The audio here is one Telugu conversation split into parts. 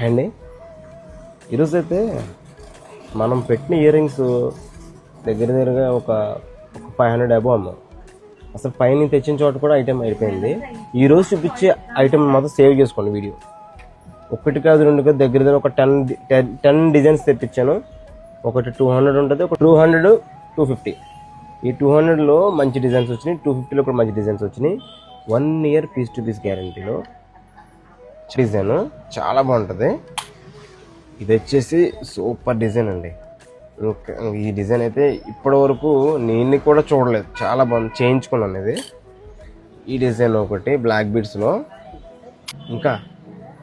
అండి ఈరోజు అయితే మనం పెట్టిన ఇయర్ రింగ్స్ దగ్గరగా ఒక 500 అబో అమ్మాం. అసలు పైన తెచ్చిన చోట కూడా ఐటెం అయిపోయింది. ఈరోజు చూపించే ఐటెం మాత్రం సేవ్ చేసుకోండి వీడియో. ఒకటి కాదు రెండు కాదు, దగ్గర ఒక 10 డిజైన్స్ తెప్పించాను. ఒకటి 200 ఉంటుంది, ఒక 200, 250. ఈ 200లో మంచి డిజైన్స్ వచ్చినాయి, 250లో కూడా మంచి డిజైన్స్ వచ్చినాయి. 1 ఇయర్ పీస్ టు పీస్ గ్యారంటీలో డిజైన్ చాలా బాగుంటుంది. ఇది వచ్చేసి సూపర్ డిజైన్ అండి. ఈ డిజైన్ అయితే ఇప్పటి వరకు నేను కూడా చూడలేదు, చాలా బాగుంది, చేయించుకున్నాను ఇది. ఈ డిజైన్ ఒకటి బ్లాక్ బీడ్స్లో, ఇంకా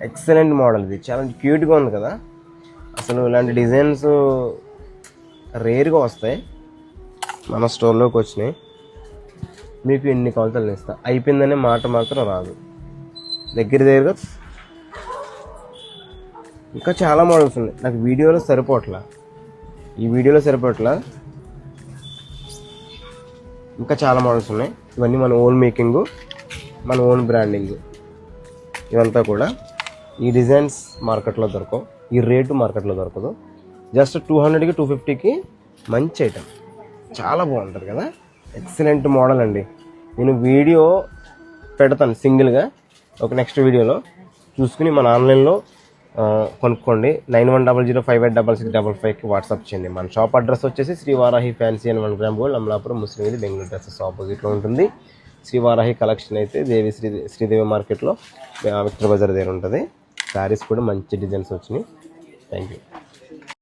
ఎక్సలెంట్ మోడల్. ఇది చాలా క్యూట్గా ఉంది కదా. అసలు ఇలాంటి డిజైన్స్ రేర్గా వస్తాయి, మన స్టోర్లోకి వచ్చినాయి. మీకు ఎన్ని కొలతలు ఇస్తా, అయిపోయిందనే మాట మాత్రం రాదు. దగ్గరగా ఇంకా చాలా మోడల్స్ ఉన్నాయి, నాకు వీడియోలో సరిపోవట్లా, ఈ వీడియోలో సరిపోవట్లా. ఇంకా చాలా మోడల్స్ ఉన్నాయి. ఇవన్నీ మన ఓన్ మేకింగ్, మన ఓన్ బ్రాండింగ్. ఇవంతా కూడా ఈ డిజైన్స్ మార్కెట్లో దొరకవు, ఈ రేటు మార్కెట్లో దొరకదు. జస్ట్ 200కి 250కి మంచి ఐటమ్, చాలా బాగుంటుంది కదా. ఎక్సలెంట్ మోడల్ అండి. నేను వీడియో పెడతాను సింగిల్గా, ఒక నెక్స్ట్ వీడియోలో చూసుకుని మన ఆన్లైన్లో కొనుక్కోండి. 9100586655కి వాట్సాప్ చేయండి. మన షాప్ అడ్రస్ వచ్చేసి Sri Varahi fancy and 1 gram gold, Amalapuram, Muslim వీధి, బెంగళూరు డ్రెస్సెస్ ఆపోజిట్లో ఉంటుంది. శ్రీ వారాహి కలెక్షన్ అయితే శ్రీదేవి మార్కెట్లో విక్టర్ బజార్ దగ్గర ఉంటుంది. శారీస్ కూడా మంచి డిజైన్స్ వచ్చినాయి. Thank you.